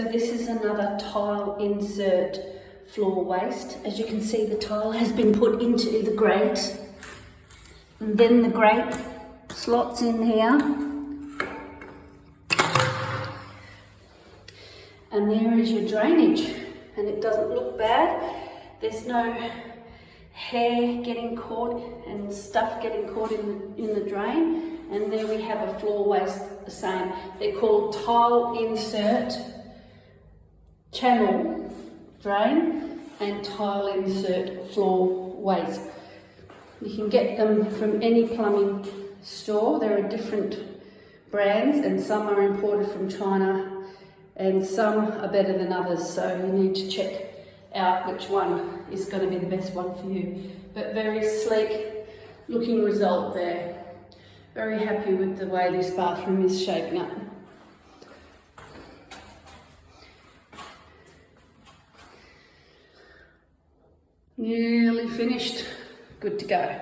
So this is another tile insert floor waste. As you can see, the tile has been put into the grate, and then the grate slots in here, and there is your drainage, and it doesn't look bad. There's no hair getting caught and stuff getting caught in the drain. And there we have a floor waste, the same. They're called tile insert channel drain and tile insert floor waste. You can get them from any plumbing store. There are different brands, and some are imported from China and some are better than others, so you need to check out which one is going to be the best one for you. But very sleek looking result there. Very happy with the way this bathroom is shaping up. Nearly finished, good to go.